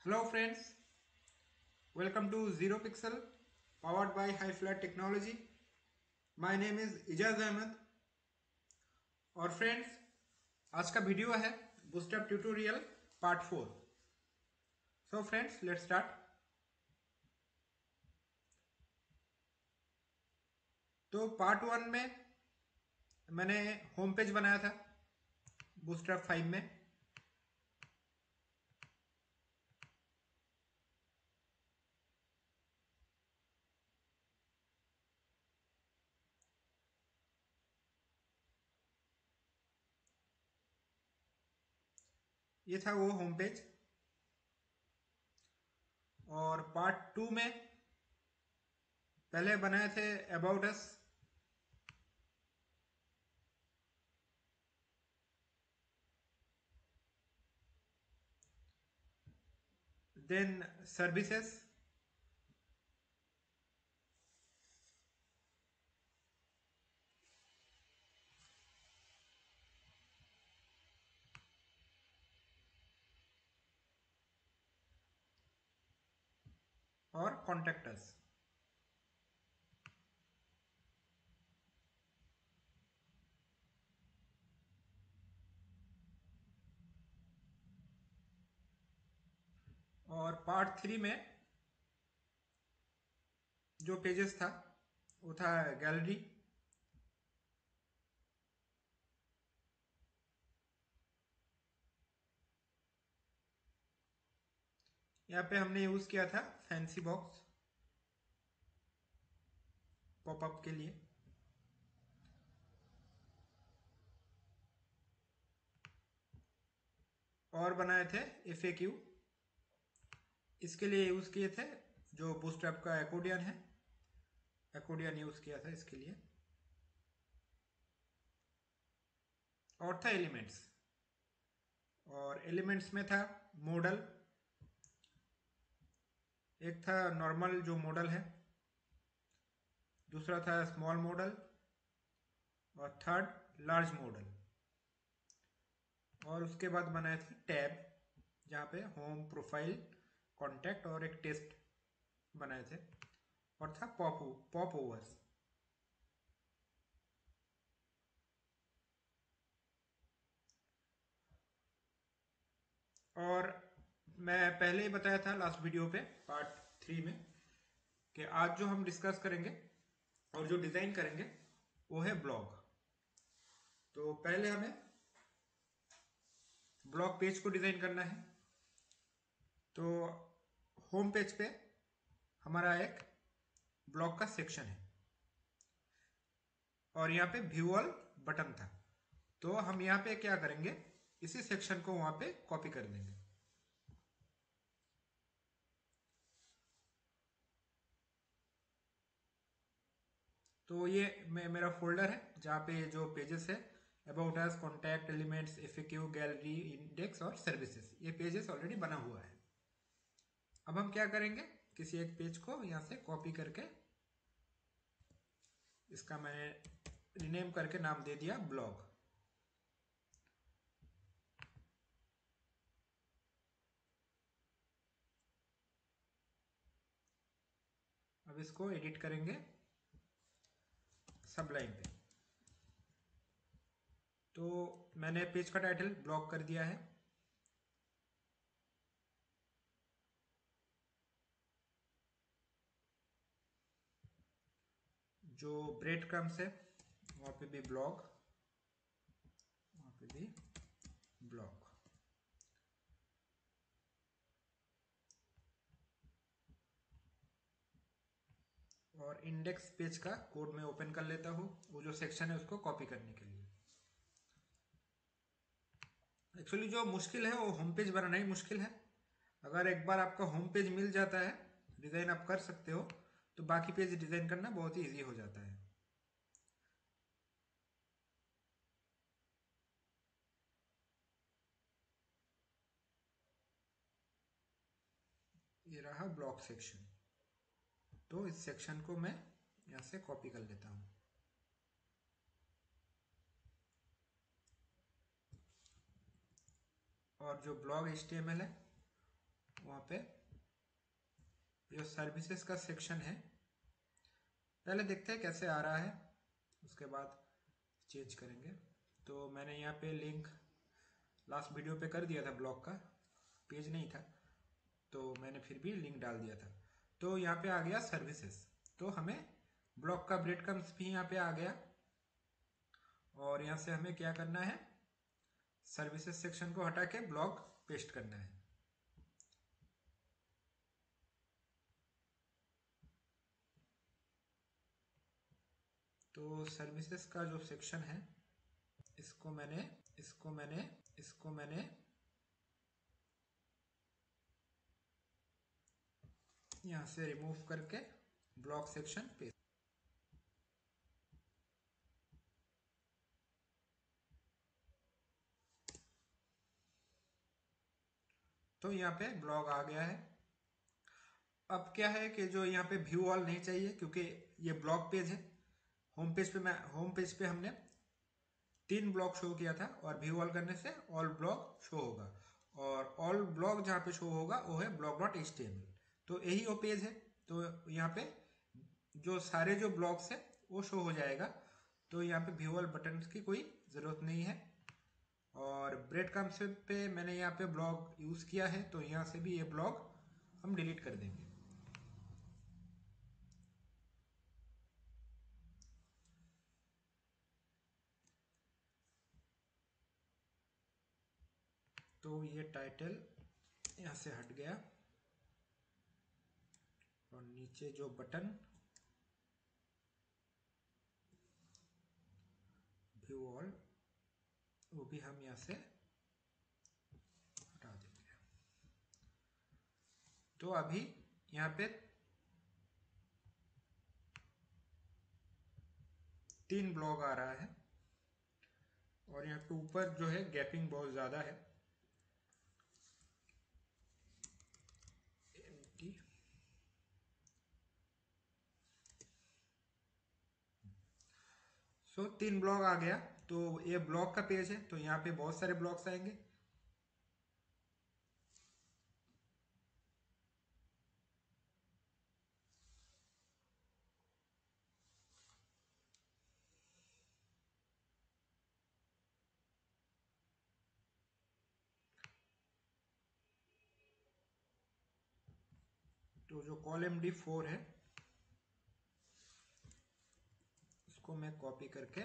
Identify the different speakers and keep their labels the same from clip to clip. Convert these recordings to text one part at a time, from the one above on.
Speaker 1: Hello friends, welcome to Zero Pixel powered by High Flat Technology. My name is Ijaz Ahmed और friends आज का video है boost up tutorial part 4। So friends let's start. तो part 1 में मैंने home page बनाया था boost up 5 में। ये था वो होम पेज। और पार्ट 2 में पहले बनाए थे अबाउट अस, देन सर्विसेज, और कॉन्टेक्ट अस। और पार्ट 3 में जो पेजेस था वो था गैलरी, यहाँ पे हमने यूज किया था फैंसी बॉक्स पॉपअप के लिए। और बनाए थे FAQ, इसके लिए यूज किए थे जो बूस्टअप का एकोडियन है, एकोडियन यूज किया था इसके लिए। और था एलिमेंट्स, और एलिमेंट्स में था मॉडल, एक था नॉर्मल जो मॉडल है, दूसरा था स्मॉल मॉडल, और थर्ड लार्ज मॉडल। और उसके बाद बनाए थे टैब, जहाँ पे होम, प्रोफाइल, कॉन्टैक्ट और एक टेस्ट बनाए थे। और था पॉप ओवर्स। और मैं पहले ही बताया था लास्ट वीडियो पे पार्ट 3 में कि आज जो हम डिस्कस करेंगे और जो डिजाइन करेंगे वो है ब्लॉग। तो पहले हमें ब्लॉग पेज को डिजाइन करना है। तो होम पेज पे हमारा एक ब्लॉग का सेक्शन है और यहाँ पे व्यू ऑल बटन था। तो हम यहाँ पे क्या करेंगे, इसी सेक्शन को वहां पे कॉपी कर देंगे। तो ये मेरा फोल्डर है जहाँ पे जो पेजेस है about us, contact, elements, FAQ, gallery, index और सर्विसेज, ये पेजेस ऑलरेडी बना हुआ है। अब हम क्या करेंगे, किसी एक पेज को यहाँ से कॉपी करके, इसका मैंने रिनेम करके नाम दे दिया ब्लॉग। अब इसको एडिट करेंगे सबलाइन पे। तो मैंने पेज का टाइटल ब्लॉग कर दिया है। जो ब्रेड क्रम्स है वहां पे भी ब्लॉग, वहां पे भी ब्लॉग। और इंडेक्स पेज का कोड में ओपन कर लेता हूं, वो जो सेक्शन है उसको कॉपी करने के लिए। एक्चुअली जो मुश्किल है वो होम पेज बनाना ही मुश्किल है। अगर एक बार आपका होम पेज मिल जाता है, डिजाइन आप कर सकते हो, तो बाकी पेज डिजाइन करना बहुत ही इजी हो जाता है। ये रहा ब्लॉक सेक्शन। तो इस सेक्शन को मैं यहां से कॉपी कर लेता हूं। और जो ब्लॉग HTML है वहाँ पे जो सर्विसेज का सेक्शन है, पहले देखते हैं कैसे आ रहा है, उसके बाद चेंज करेंगे। तो मैंने यहाँ पे लिंक लास्ट वीडियो पे कर दिया था, ब्लॉग का पेज नहीं था तो मैंने फिर भी लिंक डाल दिया था। तो यहाँ पे आ गया सर्विसेज, तो हमें ब्लॉग का ब्रेड क्रम्स भी यहाँ पे आ गया और यहाँ से हमें क्या करना है, सर्विसेज सेक्शन को हटा के ब्लॉग पेस्ट करना है। तो सर्विसेज का जो सेक्शन है, इसको मैंने यहाँ से रिमूव करके ब्लॉग सेक्शन पे, तो यहाँ पे ब्लॉग आ गया है। अब क्या है कि जो यहाँ पे व्यू ऑल नहीं चाहिए, क्योंकि ये ब्लॉग पेज है। होम पेज पे हमने 3 ब्लॉग शो किया था और व्यू ऑल करने से ऑल ब्लॉग शो होगा, और ऑल ब्लॉग जहाँ पे शो होगा वो है blog.html। तो यही वो पेज है। तो यहाँ पे जो सारे जो ब्लॉग्स है वो शो हो जाएगा। तो यहाँ पे व्यू ऑल बटन की कोई ज़रूरत नहीं है। और ब्रेड क्रम्स पे मैंने यहाँ पे ब्लॉग यूज़ किया है, तो यहाँ से भी ये ब्लॉग हम डिलीट कर देंगे। तो ये टाइटल यहाँ से हट गया और नीचे जो बटन व्यू ऑल, वो भी हम यहाँ से हटा देंगे। तो अभी यहाँ पे 3 ब्लॉग आ रहा है और यहाँ पे ऊपर जो है गैपिंग बहुत ज़्यादा है। सो 3 ब्लॉग आ गया। तो ये ब्लॉग का पेज है, तो यहाँ पे बहुत सारे ब्लॉग्स आएंगे। तो जो कॉलम D4 है, उसको मैं कॉपी करके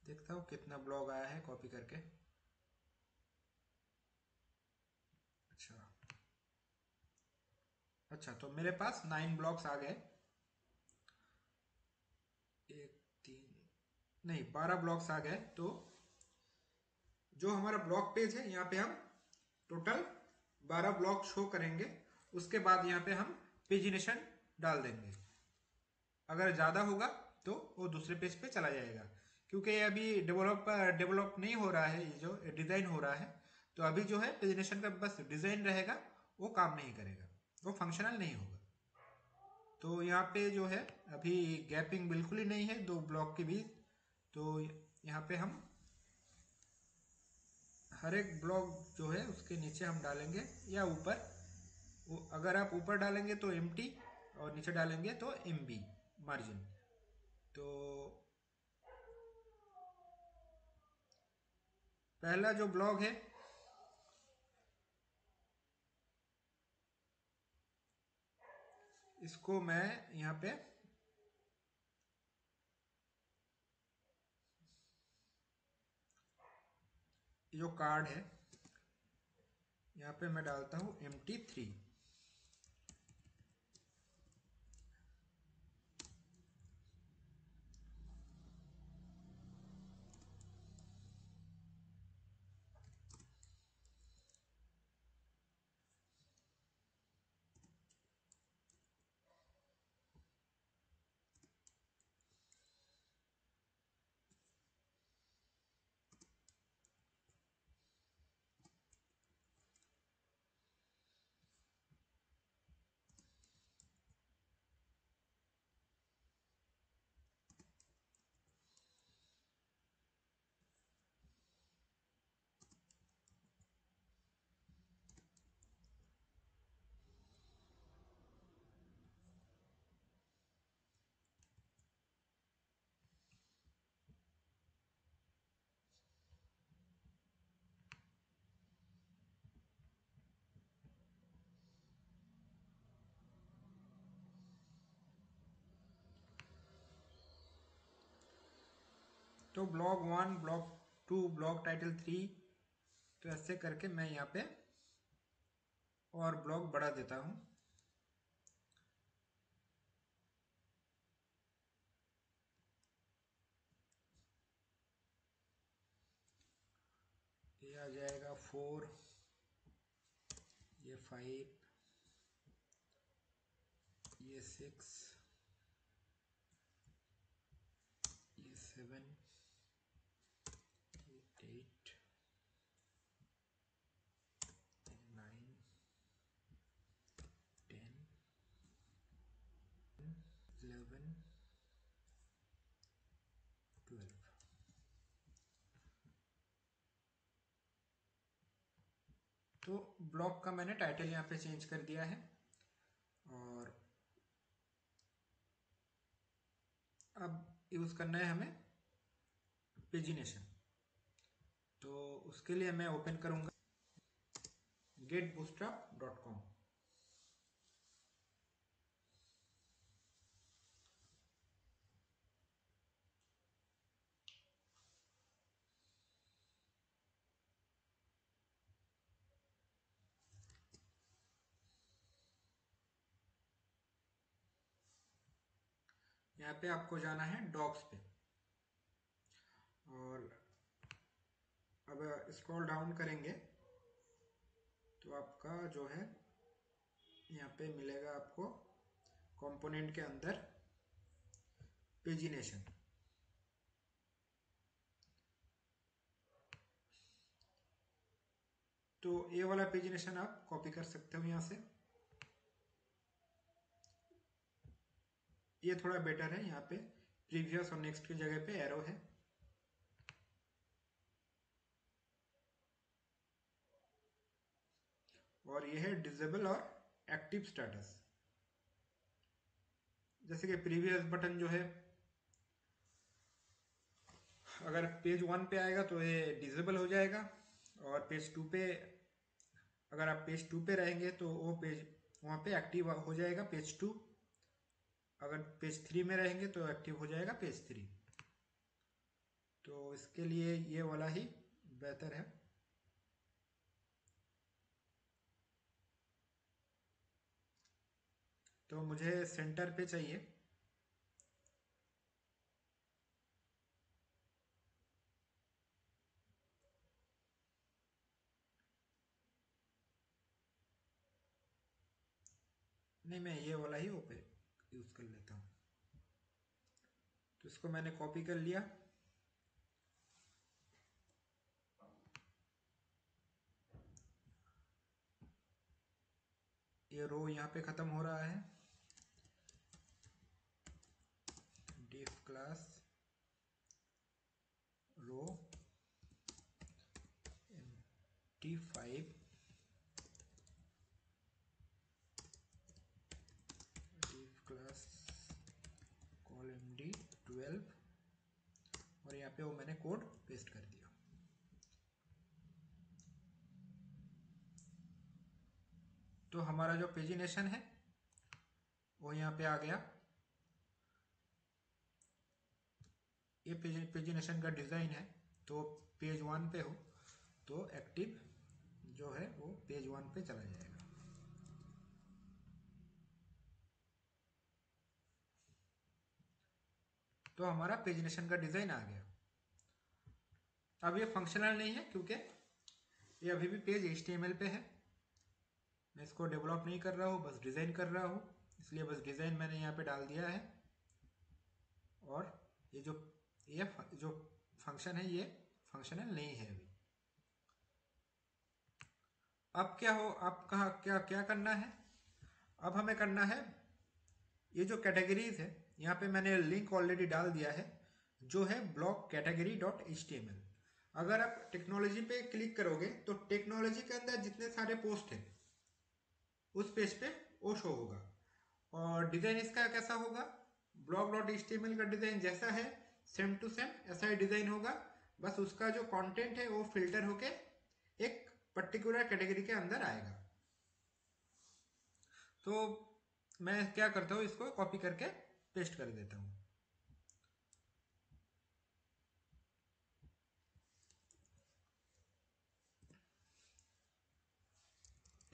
Speaker 1: देखता हूँ कितना ब्लॉग आया है कॉपी करके। अच्छा, तो मेरे पास 9 ब्लॉक्स आ गए। 12 ब्लॉक्स आ गए। तो जो हमारा ब्लॉग पेज है, यहाँ पे हम टोटल 12 ब्लॉक शो करेंगे। उसके बाद यहाँ पे हम पेजिनेशन डाल देंगे। अगर ज़्यादा होगा तो वो दूसरे पेज पे चला जाएगा, क्योंकि अभी डेवलप नहीं हो रहा है, ये जो डिज़ाइन हो रहा है। तो अभी जो है पेजिनेशन का बस डिज़ाइन रहेगा, वो काम नहीं करेगा, वो फंक्शनल नहीं होगा। तो यहाँ पे जो है अभी गैपिंग बिल्कुल ही नहीं है 2 ब्लॉक के बीच। तो यहाँ पे हम हर एक ब्लॉक जो है उसके नीचे हम डालेंगे या ऊपर। अगर आप ऊपर डालेंगे तो एम्प्टी और नीचे डालेंगे तो MB मार्जिन। तो पहला जो ब्लॉग है, इसको मैं यहाँ पे जो कार्ड है यहाँ पे मैं डालता हूँ MT3। तो ब्लॉग 1, ब्लॉग 2, ब्लॉग टाइटल 3, तो ऐसे करके मैं यहाँ पे और ब्लॉग बढ़ा देता हूँ। ये आ जाएगा 4, ये 5, ये 6, ये 7, ये 8, ये 9, 10, 11, 12। तो ब्लॉग का मैंने टाइटल यहाँ पे चेंज कर दिया है। और अब यूज़ करना है हमें पेजिनेशन। तो उसके लिए मैं ओपन करूँगा getbootstrap.com। यहाँ पे आपको जाना है डॉक्स पे, और अब स्क्रॉल डाउन करेंगे तो आपका जो है यहाँ पे मिलेगा आपको कंपोनेंट के अंदर पेजिनेशन। तो ये वाला पेजिनेशन आप कॉपी कर सकते हो यहाँ से। ये थोड़ा बेटर है, यहाँ पे प्रीवियस और नेक्स्ट की जगह पे एरो है। और ये है डिसेबल और एक्टिव स्टेटस। जैसे कि प्रीवियस बटन जो है, अगर पेज 1 पे आएगा तो ये डिसेबल हो जाएगा, और पेज 2 पे अगर आप पेज 2 पे रहेंगे तो वो पेज वहाँ पे एक्टिव हो जाएगा पेज 2। अगर पेज 3 में रहेंगे तो एक्टिव हो जाएगा पेज 3। तो इसके लिए ये वाला ही बेहतर है। तो मुझे सेंटर पे चाहिए। नहीं, मैं ये वाला ही ओपन यूज कर लेता हूँ। तो इसको मैंने कॉपी कर लिया। ये रो यहाँ पे खत्म हो रहा है। div क्लास रो mt5 div class call md12, और यहाँ पे वो मैंने कोड पेस्ट कर दिया। तो हमारा जो पेजिनेशन है वो यहाँ पे आ गया। ये पेजिनेशन का डिज़ाइन है। तो पेज 1 पे हो तो एक्टिव जो है वो पेज 1 पे चला जाएगा। तो हमारा पेजिनेशन का डिज़ाइन आ गया। अब ये फंक्शनल नहीं है क्योंकि ये अभी भी पेज HTML पे है। मैं इसको डेवलप नहीं कर रहा हूँ, बस डिज़ाइन कर रहा हूँ, इसलिए बस डिज़ाइन मैंने यहाँ पे डाल दिया है। और ये जो फंक्शन है ये फंक्शनल नहीं है अभी। अब क्या हो, अब कहाँ क्या क्या करना है? अब हमें करना है ये जो कैटेगरीज है, यहाँ पे मैंने लिंक ऑलरेडी डाल दिया है जो है ब्लॉग कैटेगरी .html। अगर आप टेक्नोलॉजी पे क्लिक करोगे तो टेक्नोलॉजी के अंदर जितने सारे पोस्ट हैं उस पेज पे वो शो होगा। और डिजाइन इसका कैसा होगा? blog.html का डिजाइन जैसा है सेम टू सेम ऐसा ही डिजाइन होगा, बस उसका जो कंटेंट है वो फिल्टर होके एक पर्टिकुलर कैटेगरी के अंदर आएगा। तो मैं क्या करता हूँ, इसको कॉपी करके पेस्ट कर देता हूँ।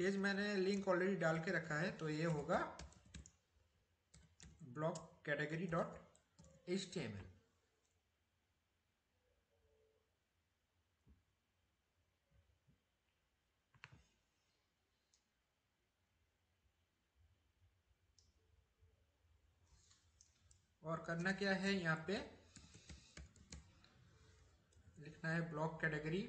Speaker 1: पेज मैंने लिंक ऑलरेडी डाल के रखा है, तो ये होगा ब्लॉक कैटेगरी डॉट HTML। और करना क्या है, यहाँ पे लिखना है ब्लॉक कैटेगरी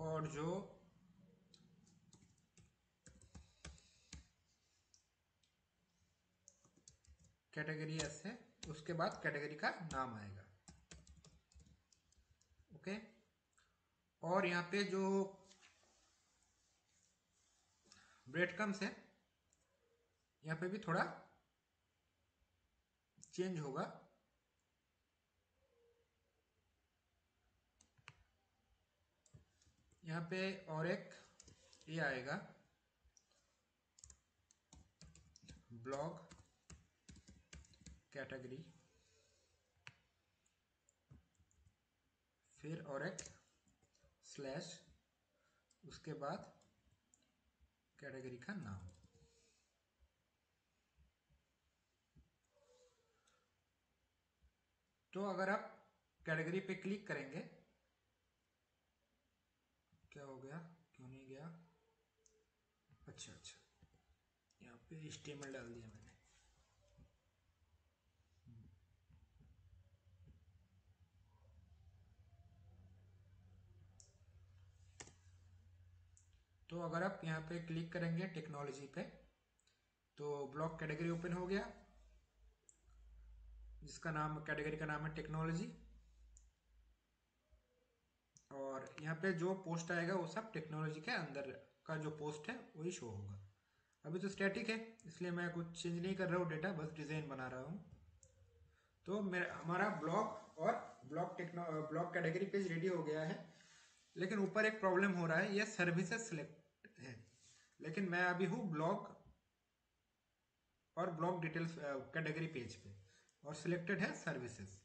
Speaker 1: और जो कैटेगरी एस है उसके बाद कैटेगरी का नाम आएगा। ओके। और यहाँ पे जो ब्रेड क्रम्स है यहाँ पे भी थोड़ा चेंज होगा। यहाँ पे और एक ये आएगा ब्लॉग कैटेगरी, फिर और एक स्लैश, उसके बाद कैटेगरी का नाम। तो अगर आप कैटेगरी पे क्लिक करेंगे, क्या हो गया, क्यों नहीं गया, अच्छा, यहाँ पे HTML डाल दिया मैंने। तो अगर आप यहाँ पे क्लिक करेंगे टेक्नोलॉजी पे, तो ब्लॉक कैटेगरी ओपन हो गया, जिसका नाम, कैटेगरी का नाम है टेक्नोलॉजी। और यहाँ पे जो पोस्ट आएगा वो सब टेक्नोलॉजी के अंदर का जो पोस्ट है वही शो होगा। अभी तो स्टैटिक है इसलिए मैं कुछ चेंज नहीं कर रहा हूँ डेटा, बस डिज़ाइन बना रहा हूँ। तो मेरा हमारा ब्लॉग और ब्लॉग कैटेगरी पेज रेडी हो गया है। लेकिन ऊपर एक प्रॉब्लम हो रहा है, ये सर्विसेज सिलेक्ट है, लेकिन मैं अभी हूँ ब्लॉग और ब्लॉग डिटेल्स कैटेगरी पेज पे, और सिलेक्टेड है सर्विसेज।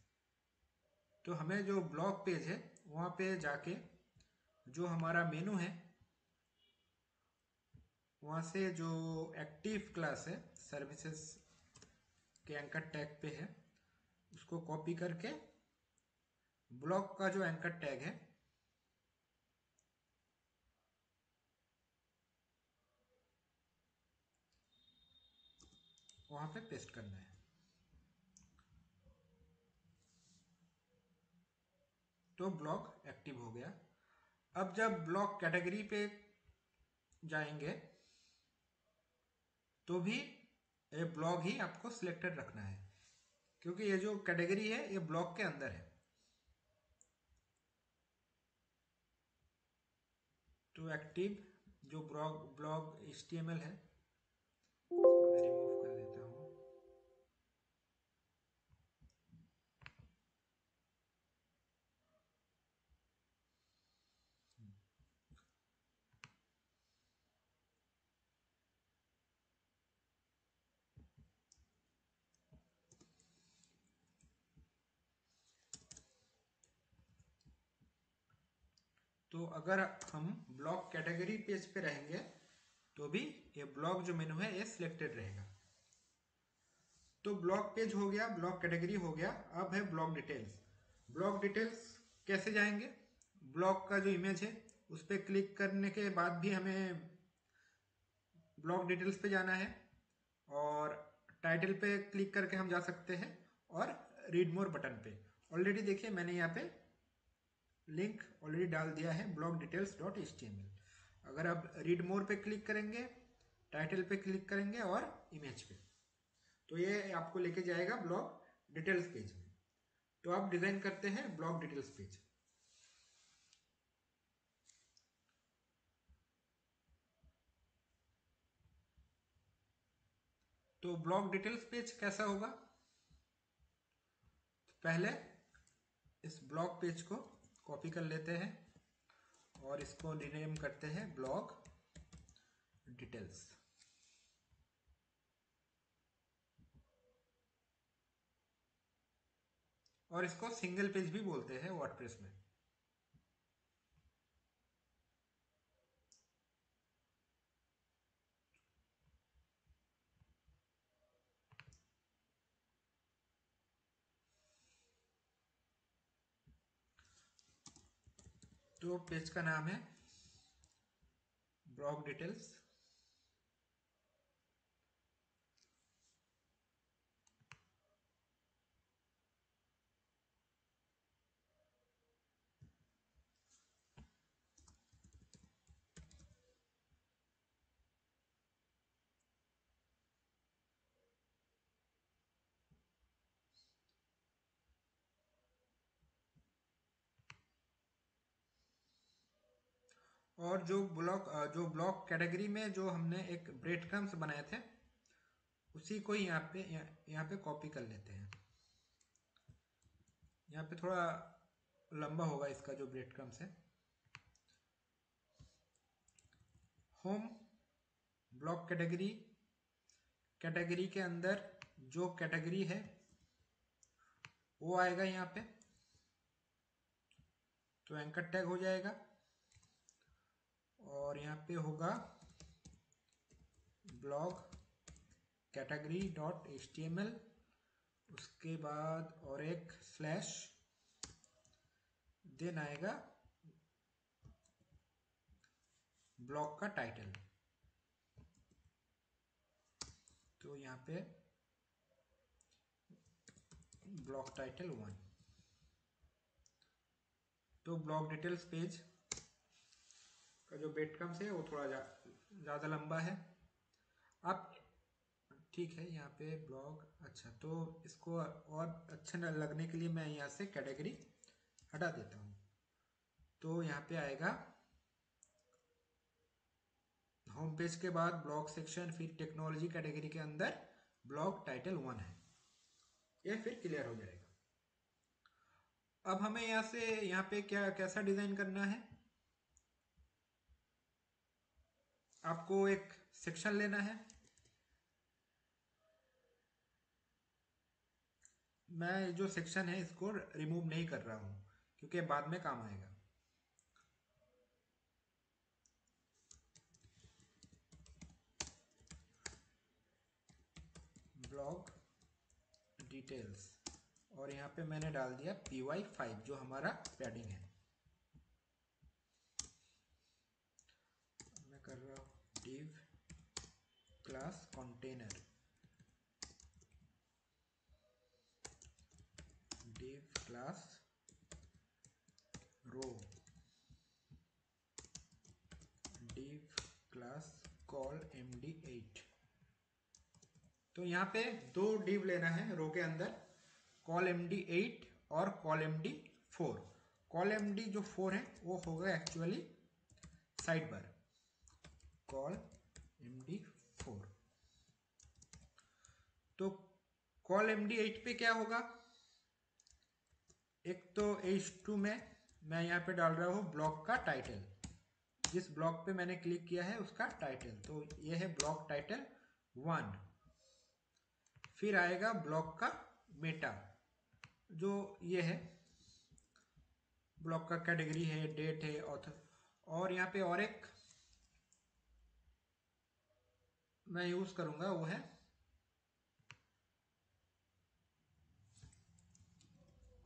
Speaker 1: तो हमें जो ब्लॉग पेज है वहाँ पे जाके जो हमारा मेनू है वहाँ से जो एक्टिव क्लास है सर्विसेज के एंकर टैग पे है, उसको कॉपी करके ब्लॉग का जो एंकर टैग है वहाँ पे पेस्ट करना है। तो ब्लॉग एक्टिव हो गया। अब जब ब्लॉग कैटेगरी पे जाएंगे तो भी ये ब्लॉग ही आपको सिलेक्टेड रखना है, क्योंकि ये जो कैटेगरी है ये ब्लॉग के अंदर है। तो एक्टिव जो ब्लॉग HTML है इसको मैं रिमूव कर देता हूँ। तो अगर हम ब्लॉग कैटेगरी पेज पे रहेंगे तो भी ये ब्लॉग जो मेनू है ये सिलेक्टेड रहेगा। तो ब्लॉग पेज हो गया, ब्लॉग कैटेगरी हो गया, अब है ब्लॉग डिटेल्स। ब्लॉग डिटेल्स कैसे जाएंगे, ब्लॉग का जो इमेज है उस पर क्लिक करने के बाद भी हमें ब्लॉग डिटेल्स पे जाना है, और टाइटल पे क्लिक करके हम जा सकते हैं, और रीड मोर बटन पे। ऑलरेडी देखिए मैंने यहाँ पे लिंक ऑलरेडी डाल दिया है ब्लॉग डिटेल्स डॉट HTML। अगर आप रीड मोर पे क्लिक करेंगे, टाइटल पे क्लिक करेंगे और इमेज पे, तो ये आपको लेके जाएगा ब्लॉग डिटेल्स पेज में। तो आप डिजाइन करते हैं ब्लॉग डिटेल्स पेज। तो ब्लॉग डिटेल्स पेज कैसा होगा, पहले इस ब्लॉग पेज को कॉपी कर लेते हैं और इसको रीनेम करते हैं ब्लॉग डिटेल्स। और इसको सिंगल पेज भी बोलते हैं वर्डप्रेस में। तो पेज का नाम है ब्लॉग डिटेल्स। और जो ब्लॉक कैटेगरी में जो हमने एक ब्रेड क्रम्स बनाए थे, उसी को यहाँ पे कॉपी कर लेते हैं। यहाँ पे थोड़ा लंबा होगा इसका जो ब्रेड क्रम्स है। होम ब्लॉक कैटेगरी, कैटेगरी के अंदर जो कैटेगरी है वो आएगा यहाँ पे, तो एंकर टैग हो जाएगा। और यहाँ पे होगा ब्लॉग कैटेगरी डॉट HTML, उसके बाद और एक स्लैश, देन आएगा ब्लॉग का टाइटल। तो यहाँ पे ब्लॉग टाइटल 1। तो ब्लॉग डिटेल्स पेज का जो ब्रेड क्रम्स है वो थोड़ा ज़्यादा लंबा है। आप ठीक है, यहाँ पे ब्लॉग, अच्छा, तो इसको और अच्छा न लगने के लिए मैं यहाँ से कैटेगरी हटा देता हूँ। तो यहाँ पे आएगा होम पेज के बाद ब्लॉग सेक्शन, फिर टेक्नोलॉजी कैटेगरी के अंदर ब्लॉग टाइटल 1 है। ये फिर क्लियर हो जाएगा। अब हमें यहाँ पे कैसा डिजाइन करना है। आपको एक सेक्शन लेना है। मैं जो सेक्शन है इसको रिमूव नहीं कर रहा हूं क्योंकि बाद में काम आएगा। ब्लॉग डिटेल्स, और यहाँ पे मैंने डाल दिया py5 जो हमारा पैडिंग है। मैं कर रहा हूँ div class container, div class row, div class col md8। तो यहाँ पे दो div लेना है रो के अंदर, कॉल md8 और कॉल md4। कॉल md जो 4 है वो होगा actually side bar, call md4। तो कॉल md8 पे क्या होगा, एक तो h2 में मैं यहाँ पे डाल रहा हूँ ब्लॉक का टाइटल, जिस ब्लॉक पे मैंने क्लिक किया है उसका टाइटल। तो ये है ब्लॉक टाइटल 1। फिर आएगा ब्लॉक का मेटा, जो ये है ब्लॉक का कैटेगरी है, डेट है, ऑथर। और यहाँ पे और एक मैं यूज करूंगा, वो है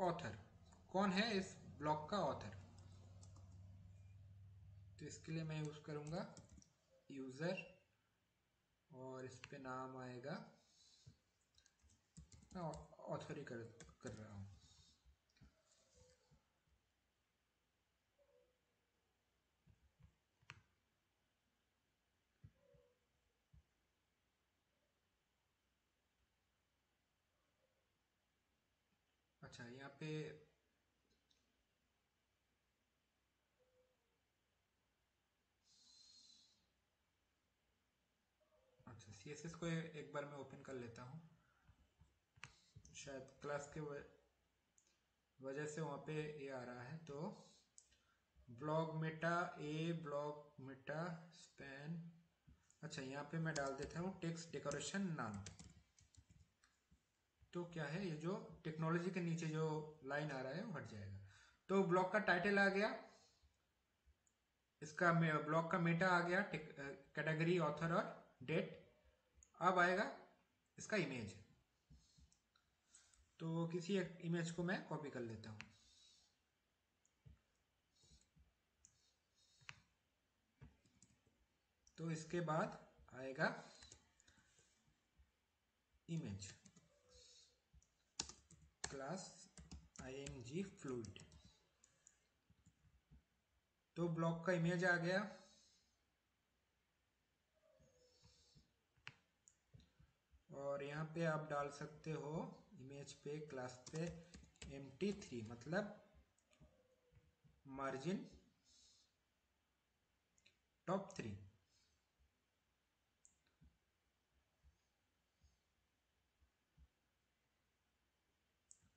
Speaker 1: ऑथर। कौन है इस ब्लॉक का ऑथर, तो इसके लिए मैं यूज करूंगा यूजर, और इस पे नाम आएगा, मैं ऑथर ही कर रहा हूं। अच्छा, यहाँ पे अच्छा CSS को एक बार मैं ओपन कर लेता हूँ। शायद क्लास के वजह से वहाँ पे ये आ रहा है। तो ब्लॉग मेटा ए, ब्लॉग मेटा स्पैन, अच्छा यहाँ पे मैं डाल देता हूँ टेक्स्ट डेकोरेशन नाम। तो क्या है, ये जो टेक्नोलॉजी के नीचे जो लाइन आ रहा है वो हट जाएगा। तो ब्लॉग का टाइटल आ गया, इसका ब्लॉग का मेटा आ गया, कैटेगरी, ऑथर और डेट। अब आएगा इसका इमेज। तो किसी एक इमेज को मैं कॉपी कर लेता हूँ। तो इसके बाद आएगा इमेज क्लास ing फ्लूइड। तो ब्लॉक का इमेज आ गया। और यहाँ पे आप डाल सकते हो इमेज पे, क्लास पे mt3 मतलब मार्जिन टॉप 3।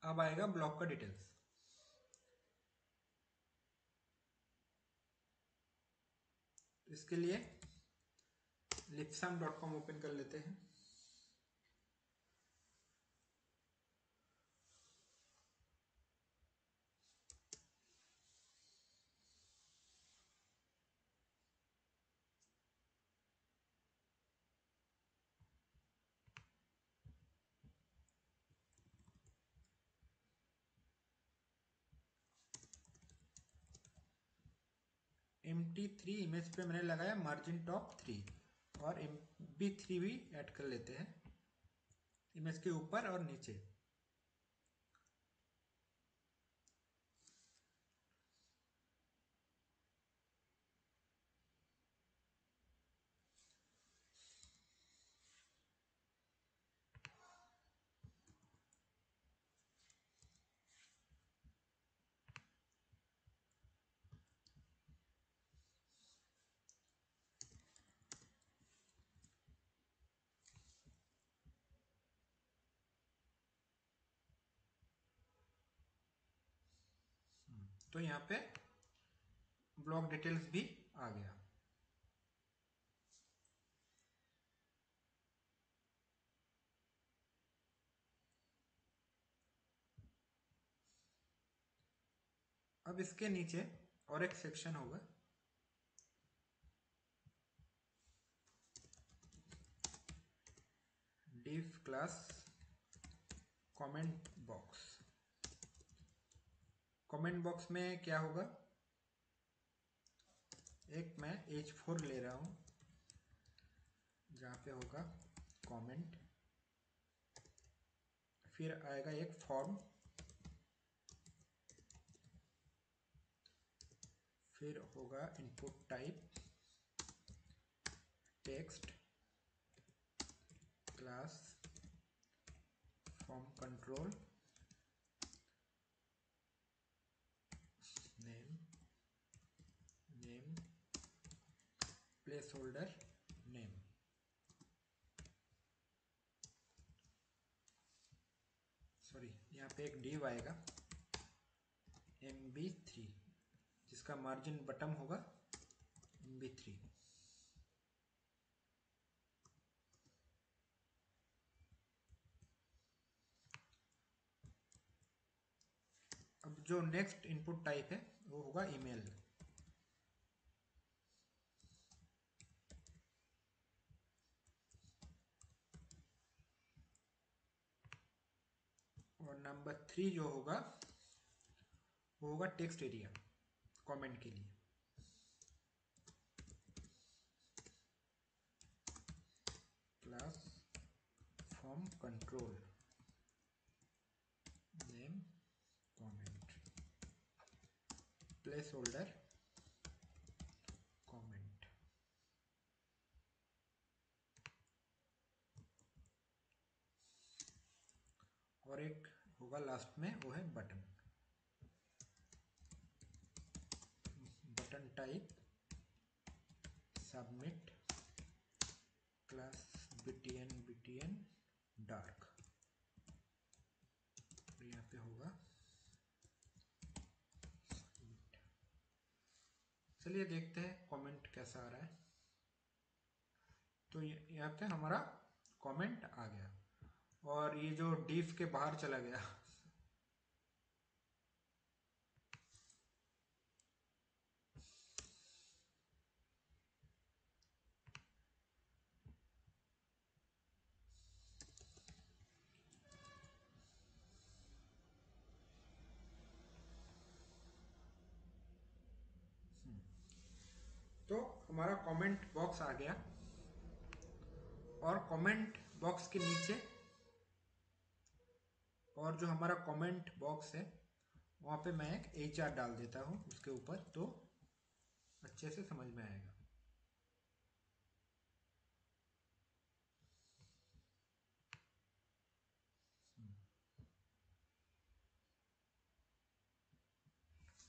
Speaker 1: अब आएगा ब्लॉक का डिटेल्स। इसके लिए lipsum.com ओपन कर लेते हैं। mt3 इमेज पे मैंने लगाया मार्जिन टॉप 3 और mb3 भी ऐड कर लेते हैं इमेज के ऊपर और नीचे। तो यहाँ पे ब्लॉक डिटेल्स भी आ गया। अब इसके नीचे और एक सेक्शन होगा, div class comment box. Comment box में क्या होगा, एक मैं h4 ले रहा हूं जहां पे होगा कमेंट, फिर आएगा एक फॉर्म, फिर होगा input type text class form control name place holder name. Sorry, यहाँ पे एक div आएगा mb3 जिसका मार्जिन बटन होगा mb3। अब जो नेक्स्ट इनपुट टाइप है वो होगा ईमेल। और नंबर 3 जो होगा वो होगा टेक्स्ट एरिया कमेंट के लिए। Class form control name comment place holder comment. और एक होगा लास्ट में, वो है button. Button type submit class btn dark. यहाँ पे होगा। चलिए देखते हैं कमेंट कैसा आ रहा है। तो यहाँ पे हमारा कमेंट आ गया। और ये जो डिफ के बाहर चला गया। तो हमारा कमेंट बॉक्स आ गया और कमेंट बॉक्स के नीचे और जो हमारा कमेंट बॉक्स है वहाँ पे मैं एक HR डाल देता हूँ उसके ऊपर, तो अच्छे से समझ में आएगा।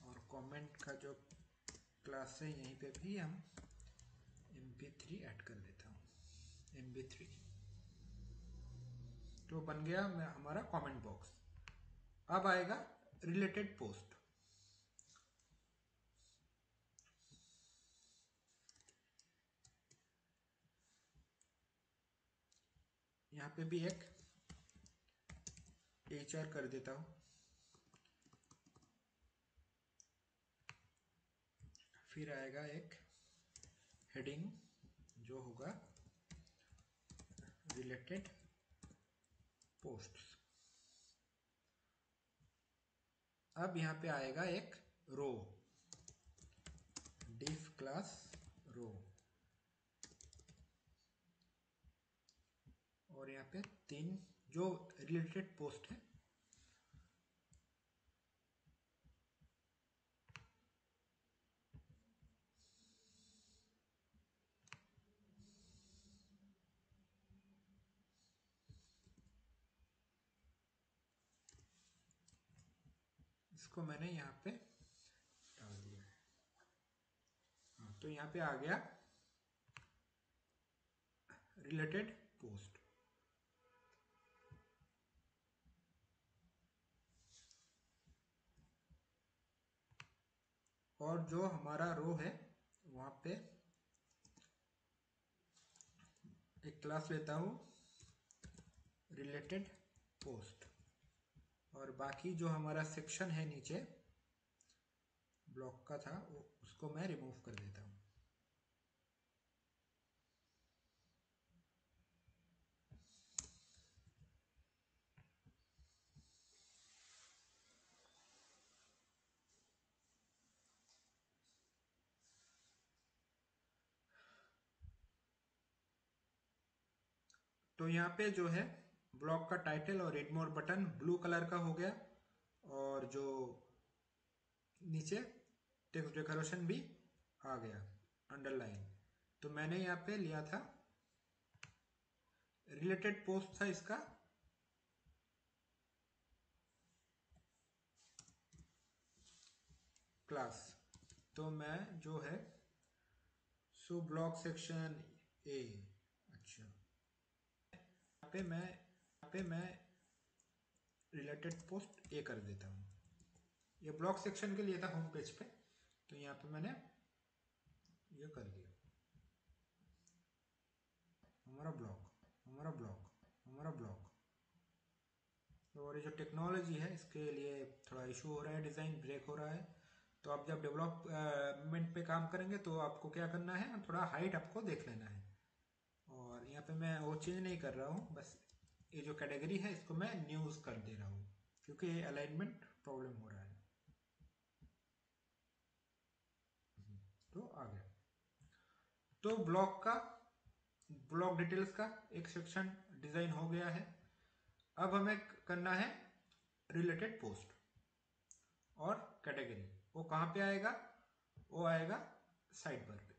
Speaker 1: और कमेंट का जो क्लास है यहीं पे भी हम MP3 ऐड कर देता हूँ, MP3। तो बन गया हमारा कमेंट बॉक्स। अब आएगा रिलेटेड पोस्ट। यहाँ पे भी एक HR कर देता हूँ। फिर आएगा एक हेडिंग जो होगा रिलेटेड पोस्ट्स। अब यहाँ पे आएगा एक रो, डिफ क्लास रो, और यहाँ पे 3 जो रिलेटेड पोस्ट है इसको मैंने यहाँ पे डाल दिया है। हाँ, तो यहाँ पे आ गया रिलेटेड पोस्ट। और जो हमारा रो है वहाँ पे एक क्लास लेता हूँ रिलेटेड पोस्ट, और बाकी जो हमारा सेक्शन है नीचे ब्लॉक का था उसको मैं रिमूव कर देता हूँ। तो यहाँ पे जो है ब्लॉग का टाइटल और read more button blue colour का हो गया, और जो नीचे टेक्स्ट डेकोरेशन भी आ गया अंडरलाइन। तो मैंने यहाँ पे लिया था रिलेटेड पोस्ट था इसका, क्लास। तो मैं जो है सो ब्लॉग सेक्शन ए, अच्छा यहाँ पे मैं रिलेटेड पोस्ट ए कर देता हूँ। ये ब्लॉग सेक्शन के लिए था होम पेज पे, तो यहाँ पे मैंने ये कर दिया हमारा ब्लॉग, हमारा ब्लॉग, हमारा ब्लॉग। और ये जो टेक्नोलॉजी है इसके लिए थोड़ा इशू हो रहा है, डिज़ाइन ब्रेक हो रहा है। तो आप जब डेवलपमेंट पे काम करेंगे तो आपको क्या करना है, थोड़ा हाइट आपको देख लेना है। और यहाँ पे मैं वो चेंज नहीं कर रहा हूँ, बस ये जो कैटेगरी है इसको मैं न्यूज़ कर दे रहा हूँ क्योंकि ये अलाइनमेंट प्रॉब्लम हो रहा है। तो आ गया। तो ब्लॉक डिटेल्स का एक सेक्शन डिज़ाइन हो गया है। अब हमें करना है रिलेटेड पोस्ट और कैटेगरी। वो कहाँ पे आएगा, वो आएगा साइड बार पे।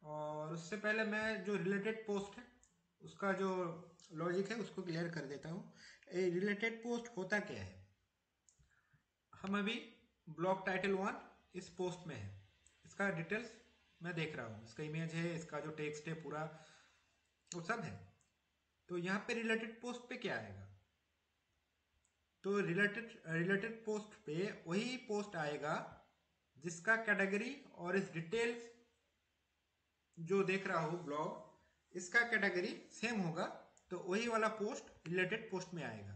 Speaker 1: और उससे पहले मैं जो रिलेटेड पोस्ट है उसका जो लॉजिक है उसको क्लियर कर देता हूँ। ये रिलेटेड पोस्ट होता क्या है, हम अभी ब्लॉक टाइटल 1 इस पोस्ट में है, इसका डिटेल्स मैं देख रहा हूँ, इसका इमेज है, इसका जो टेक्स्ट है पूरा वो सब है। तो यहाँ पे रिलेटेड पोस्ट पे क्या आएगा, तो रिलेटेड पोस्ट पे वही पोस्ट आएगा जिसका कैटेगरी और इस डिटेल्स जो देख रहा हूँ ब्लॉग, इसका कैटेगरी सेम होगा तो वही वाला पोस्ट रिलेटेड पोस्ट में आएगा।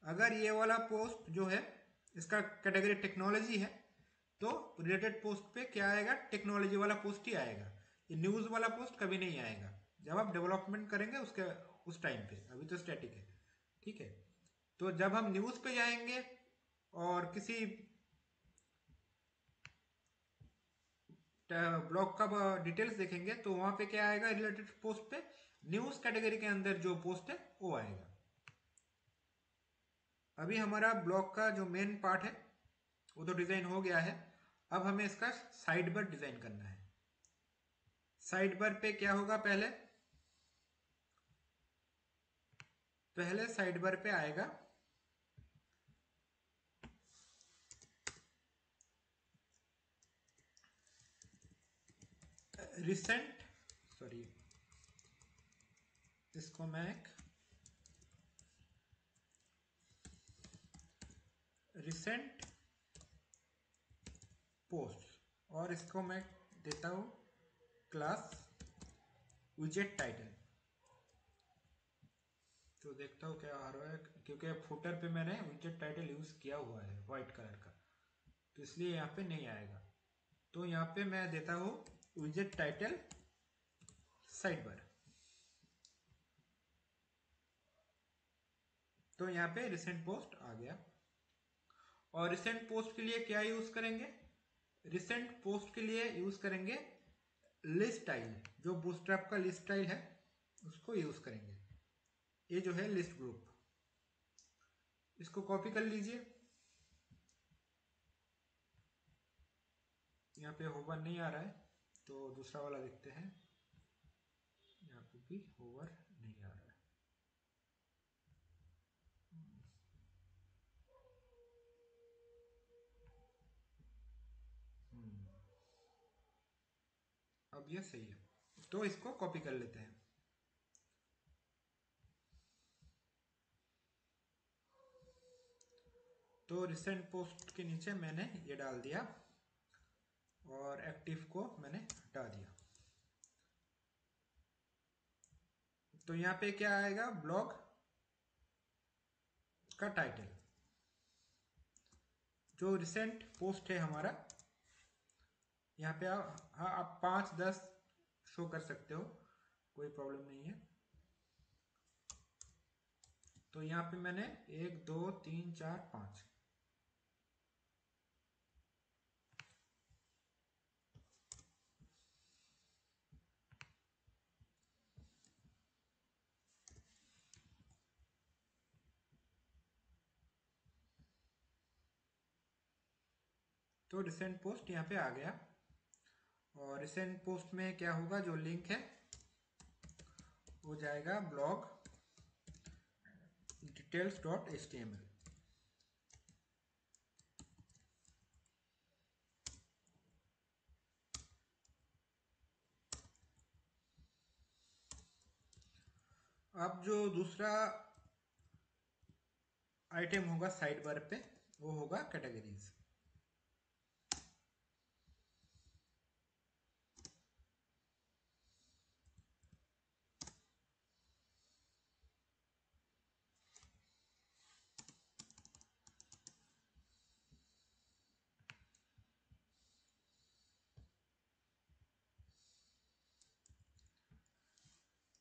Speaker 1: अगर ये वाला पोस्ट जो है इसका कैटेगरी टेक्नोलॉजी है तो रिलेटेड पोस्ट पे क्या आएगा, टेक्नोलॉजी वाला पोस्ट ही आएगा। ये न्यूज़ वाला पोस्ट कभी नहीं आएगा जब आप डेवलपमेंट करेंगे उसके उस टाइम पे, अभी तो स्टैटिक है, ठीक है। तो जब हम न्यूज़ पे जाएंगे और किसी ब्लॉग का डिटेल्स देखेंगे तो वहां पे क्या आएगा, रिलेटेड पोस्ट पे न्यूज़ कैटेगरी के अंदर जो पोस्ट है वो आएगा। अभी हमारा ब्लॉग का जो मेन पार्ट है वो तो डिजाइन हो गया है। अब हमें इसका साइड बार डिजाइन करना है। साइड बार पे क्या होगा, पहले साइड बार पे आएगा रिसेंट, सॉरी इसको मैं एक रिसेंट पोस्ट और इसको मैं देता हूं क्लास विजेट टाइटल। तो देखता हूँ क्या आ रहा है, क्योंकि फुटर पे मैंने विजेट टाइटल यूज किया हुआ है व्हाइट कलर का, तो इसलिए यहाँ पे नहीं आएगा। तो यहाँ पे मैं देता हूँ विजेट टाइटल साइड बार। तो यहाँ पे रिसेंट पोस्ट आ गया। और रिसेंट पोस्ट के लिए क्या यूज करेंगे, रिसेंट पोस्ट के लिए यूज करेंगे लिस्ट स्टाइल, जो बूटस्ट्रैप का लिस्ट स्टाइल है उसको यूज करेंगे। ये जो है लिस्ट ग्रुप, इसको कॉपी कर लीजिए। यहाँ पे होवर नहीं आ रहा है तो दूसरा वाला देखते हैं। यहाँ पे भी होवर नहीं आ रहा है। अब ये सही है, तो इसको कॉपी कर लेते हैं। तो रिसेंट पोस्ट के नीचे मैंने ये डाल दिया और एक्टिव को मैंने हटा दिया। तो यहाँ पे क्या आएगा, ब्लॉग का टाइटल, जो रिसेंट पोस्ट है हमारा। यहाँ पे आप, हाँ आप 5-10 शो कर सकते हो, कोई प्रॉब्लम नहीं है। तो यहाँ पे मैंने 1 2 3 4 5 तो रिसेंट पोस्ट यहाँ पे आ गया। और रिसेंट पोस्ट में क्या होगा, जो लिंक है वो जाएगा ब्लॉग details.html। अब जो दूसरा आइटम होगा साइड बार पे वो होगा कैटेगरीज।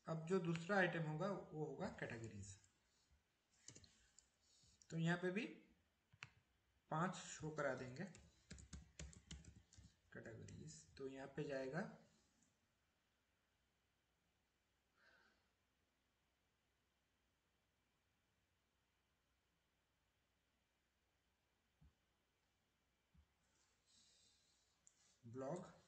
Speaker 1: अब जो दूसरा आइटम होगा वो होगा कैटेगरीज। तो यहाँ पे भी 5 शो करा देंगे कैटेगरीज। तो यहाँ पे जाएगा ब्लॉग,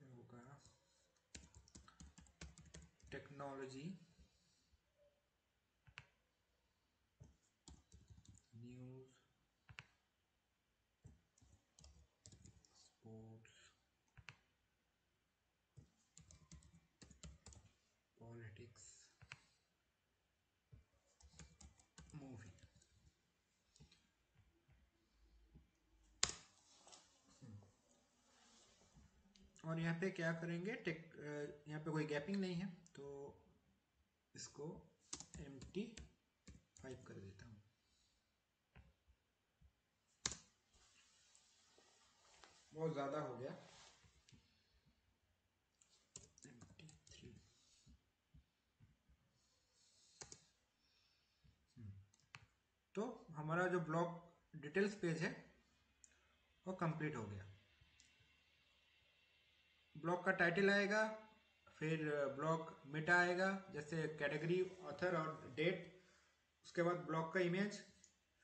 Speaker 1: होगा टेक्नोलॉजी, न्यूज, स्पोर्ट्स, और यहाँ पे क्या करेंगे, यहाँ पे कोई गैपिंग नहीं है तो इसको MT5 कर देता हूँ। बहुत ज़्यादा हो गया, MT3। तो हमारा जो ब्लॉक डिटेल्स पेज है वो कंप्लीट हो गया। ब्लॉक का टाइटल आएगा, फिर ब्लॉक मेटा आएगा, जैसे कैटेगरी, ऑथर और डेट। उसके बाद ब्लॉक का इमेज,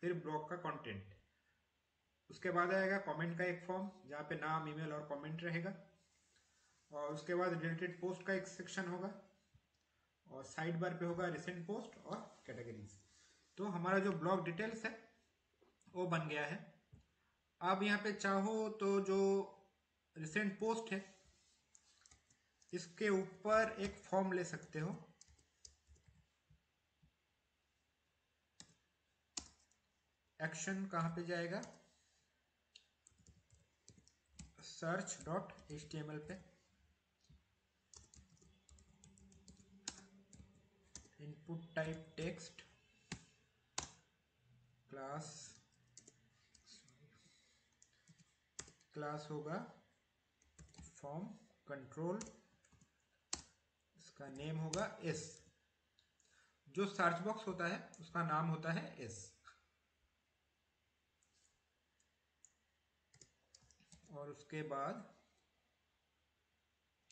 Speaker 1: फिर ब्लॉक का कंटेंट। उसके बाद आएगा कमेंट का एक फॉर्म जहाँ पे नाम, ईमेल और कमेंट रहेगा। और उसके बाद रिलेटेड पोस्ट का एक सेक्शन होगा, और साइड बार पे होगा रिसेंट पोस्ट और कैटेगरीज। तो हमारा जो ब्लॉक डिटेल्स है वो बन गया है। अब यहाँ पे चाहो तो जो रिसेंट पोस्ट है इसके ऊपर एक फॉर्म ले सकते हो। एक्शन कहाँ पे जाएगा, search.html पे, इनपुट टाइप टेक्स्ट, क्लास होगा फॉर्म कंट्रोल, इसका नेम होगा एस। जो सर्च बॉक्स होता है उसका नाम होता है एस। और उसके बाद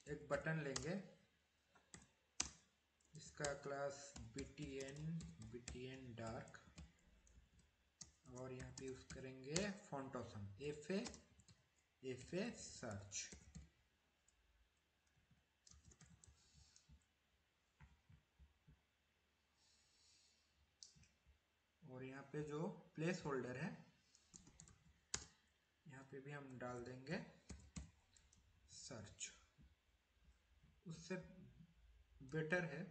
Speaker 1: एक बटन लेंगे, इसका क्लास BTN डार्क, और यहाँ पे यूज करेंगे फॉन्ट ऑप्शन FA सर्च। और यहाँ पे जो प्लेस होल्डर है यहाँ पे भी हम डाल देंगे सर्च। उससे बेटर है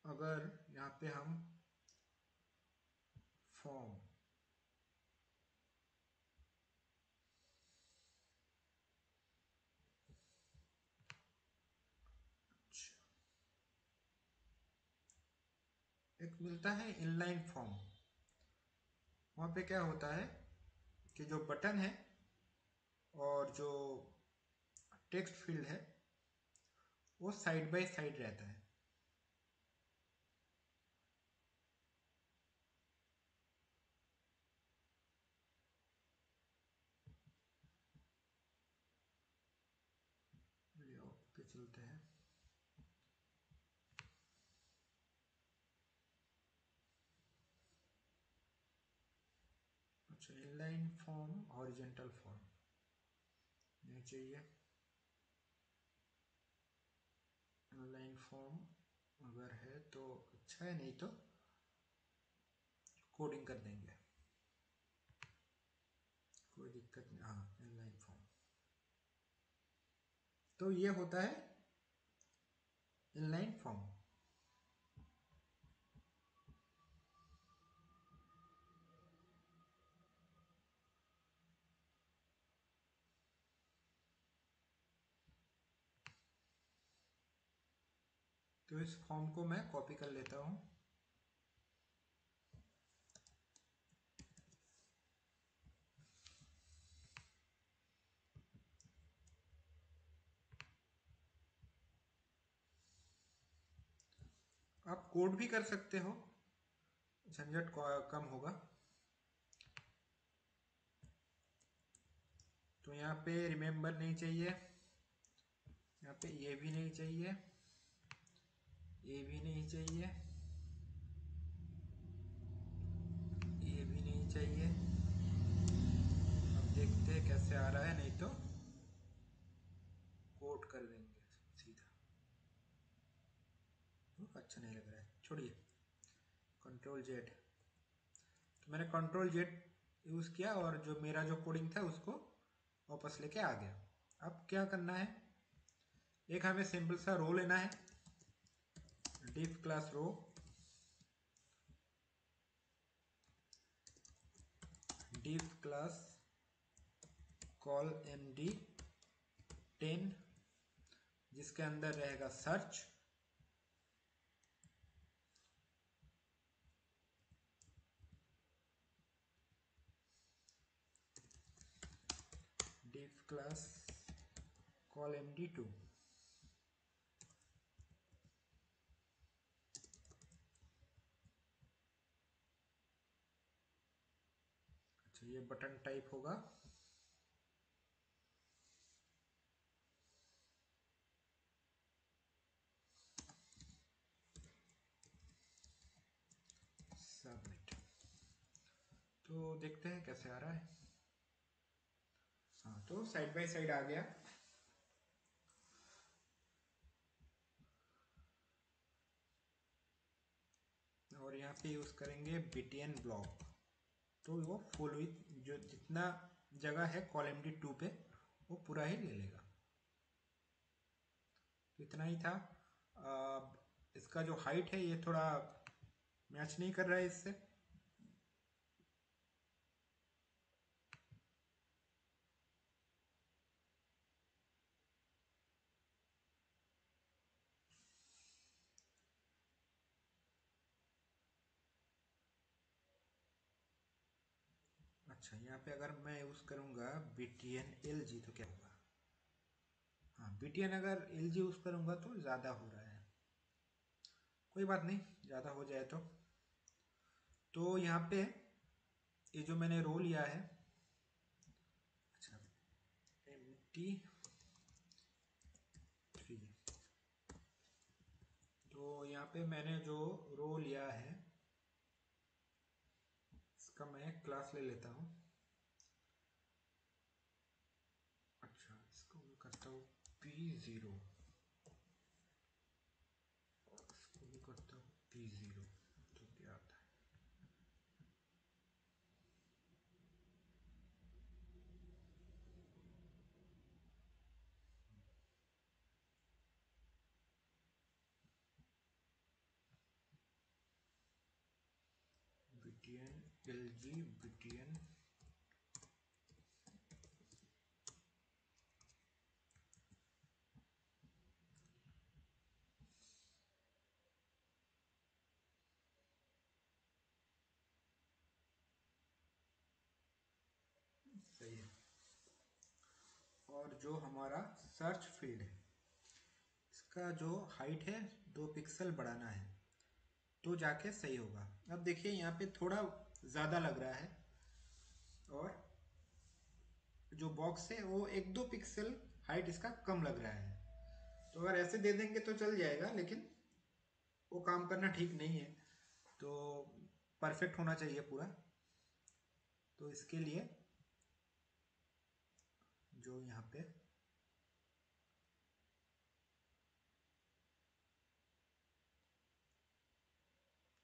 Speaker 1: अगर यहाँ पे हम फॉर्म, एक मिलता है इनलाइन फॉर्म। वहाँ पे क्या होता है कि जो बटन है और जो टेक्स्ट फील्ड है वो साइड बाय साइड रहता है। लेआउट पे चलते हैं। अच्छा, इनलाइन फॉर्म, हॉरिजॉन्टल फॉर्म नहीं चाहिए। इनलाइन फॉर्म अगर है तो अच्छा है, नहीं तो कोडिंग कर देंगे, कोई दिक्कत नहीं। हाँ, इनलाइन फॉर्म। तो ये होता है इनलाइन फॉर्म। तो इस फॉर्म को मैं कॉपी कर लेता हूँ। आप कोड भी कर सकते हो, झंझट कम होगा। तो यहाँ पे रिमेंबर नहीं चाहिए, यहाँ पे ये भी नहीं चाहिए, ये भी नहीं चाहिए, ये भी नहीं चाहिए। अब देखते हैं कैसे आ रहा है, नहीं तो कोड कर देंगे सीधा। अच्छा नहीं लग रहा है, छोड़िए। Ctrl Z। तो मैंने Ctrl Z यूज़ किया और जो मेरा जो कोडिंग था उसको वापस लेके आ गया। अब क्या करना है, एक हमें सिंपल सा रो लेना है, div class row, div class call MD 10 जिसके अंदर रहेगा search, div class call md2। अच्छा, ये बटन टाइप होगा। सबमिट। तो देखते हैं कैसे आ रहा है। हाँ, तो साइड बाय साइड आ गया। और यहाँ पे यूज करेंगे बीटीएन ब्लॉक, तो वो फुल विथ जो जितना जगह है कॉलम डी 2 पे वो पूरा ही ले लेगा। तो इतना ही था। इसका जो हाइट है ये थोड़ा मैच नहीं कर रहा है इससे। अच्छा, यहाँ पे अगर मैं यूज करूंगा बीटीएन एल जी तो क्या होगा? हाँ, बीटीएन अगर एल जी यूज करूंगा तो ज़्यादा हो रहा है। कोई बात नहीं, ज़्यादा हो जाए तो यहाँ पे ये जो मैंने रो लिया है, अच्छा, MT3, तो यहाँ पे मैंने जो रो लिया है इसका मैं क्लास ले लेता हूँ। अच्छा, इसको मैं करता हूँ P0, इसको भी करता हूँ P0, तो क्या आता है? BTN LG BTN, सही है। और जो हमारा सर्च फील्ड है इसका जो हाइट है 2 पिक्सल बढ़ाना है तो जाके सही होगा। अब देखिए यहाँ पे थोड़ा ज़्यादा लग रहा है और जो बॉक्स है वो 1-2 पिक्सल हाइट इसका कम लग रहा है। तो अगर ऐसे दे देंगे तो चल जाएगा, लेकिन वो काम करना ठीक नहीं है। तो परफेक्ट होना चाहिए पूरा। तो इसके लिए जो यहाँ पे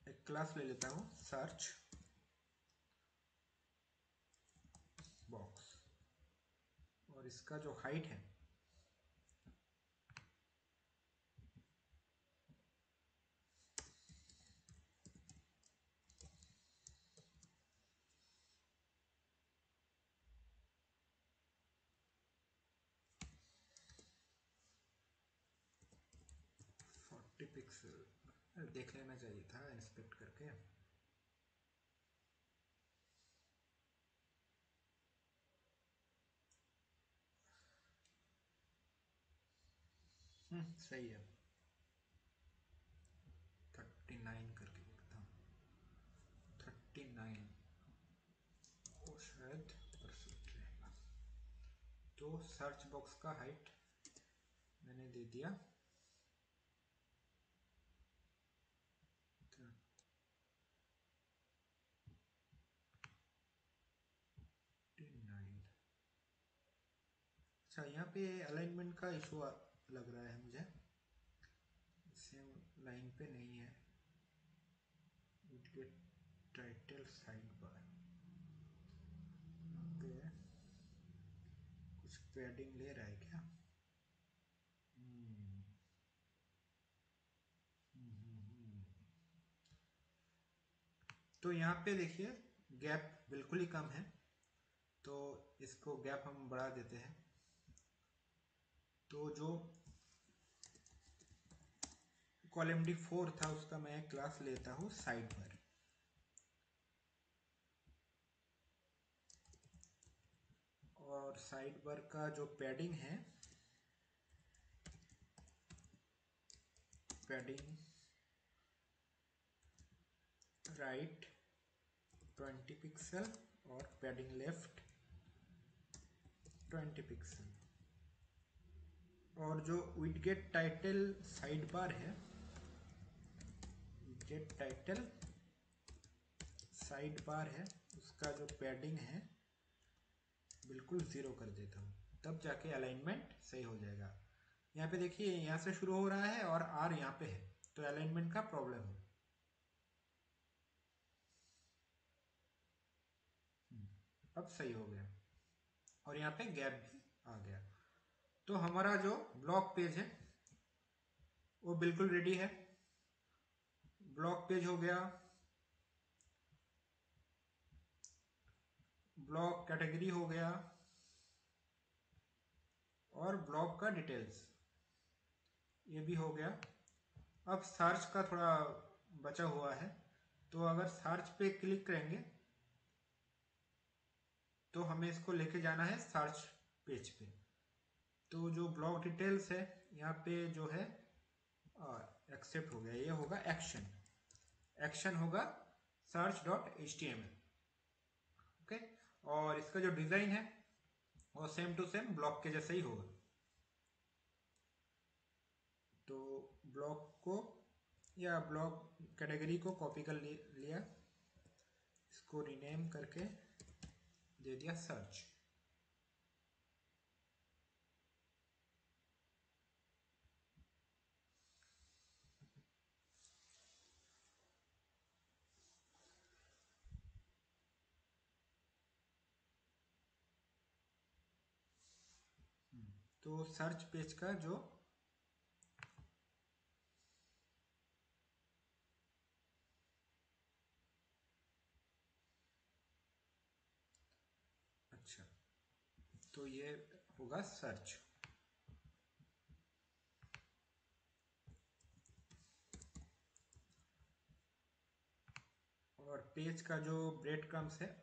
Speaker 1: एक क्लास ले लेता हूँ सर्च बॉक्स, और इसका जो हाइट है पिक्सल, देख लेना चाहिए था इंस्पेक्ट करके। सही है। 39 करके देखता हूँ। 39 वो शायद परफेक्ट रहेगा। तो सर्च बॉक्स का हाइट मैंने दे दिया 39। अच्छा, यहाँ पे अलाइनमेंट का इशू लग रहा है मुझे, सेम लाइन पे नहीं है। टाइटल साइड बार पे कुछ पैडिंग ले रहा है क्या? हम्म, तो यहाँ पे देखिए गैप बिल्कुल ही कम है, तो इसको गैप हम बढ़ा देते हैं। तो जो कॉलम D4 था उसका मैं क्लास लेता हूँ साइड बार, और साइड बार का जो पैडिंग है, पैडिंग राइट 20 पिक्सल और पैडिंग लेफ्ट 20 पिक्सल। और जो विडगेट टाइटल साइड बार है, विडगेट टाइटल साइड बार है, उसका जो पैडिंग है बिल्कुल 0 कर देता हूँ, तब जाके अलाइनमेंट सही हो जाएगा। यहाँ पे देखिए यहाँ से शुरू हो रहा है और आर यहाँ पे है, तो अलाइनमेंट का प्रॉब्लम है। अब सही हो गया और यहाँ पे गैप भी आ गया। तो हमारा जो ब्लॉक पेज है वो बिल्कुल रेडी है। ब्लॉक पेज हो गया, ब्लॉक कैटेगरी हो गया, और ब्लॉक का डिटेल्स ये भी हो गया। अब सर्च का थोड़ा बचा हुआ है, तो अगर सर्च पे क्लिक करेंगे तो हमें इसको लेके जाना है सर्च पेज पे। तो जो ब्लॉक डिटेल्स है यहाँ पे जो है एक्सेप्ट हो गया, ये होगा एक्शन, एक्शन होगा search.html। ओके, और इसका जो डिजाइन है वो सेम टू सेम ब्लॉक के जैसा ही होगा। तो ब्लॉक को या ब्लॉक कैटेगरी को कॉपी कर लिया, इसको रीनेम करके दे दिया सर्च। तो सर्च पेज का जो अच्छा, तो ये होगा सर्च। और पेज का जो ब्रेड क्रम्स है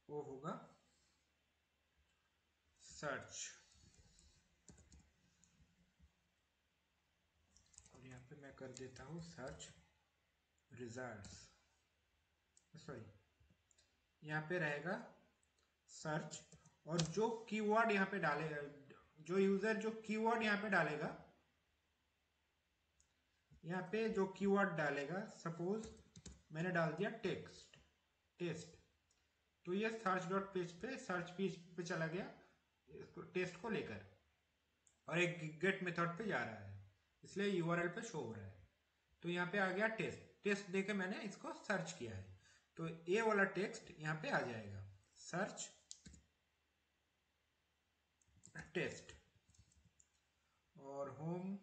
Speaker 1: वो होगा सर्च। और यहाँ पे मैं कर देता हूँ सर्च रिजल्ट्स, सॉरी यहाँ पे रहेगा सर्च। और जो कीवर्ड यहाँ पे डालेगा, जो यूजर जो कीवर्ड यहाँ पे डालेगा, यहाँ पे जो कीवर्ड डालेगा, सपोज मैंने डाल दिया टेक्स्ट टेस्ट, तो ये सर्च डॉट पेज पे सर्च पेज पे चला गया इसको टेस्ट को लेकर, और एक गेट मेथड पे जा रहा है, इसलिए यूआरएल पे शो हो रहा है। तो यहाँ पे आ गया टेस्ट, टेस्ट देके मैंने इसको सर्च किया है, तो ए वाला टेक्स्ट यहाँ पे आ जाएगा सर्च टेस्ट। और होम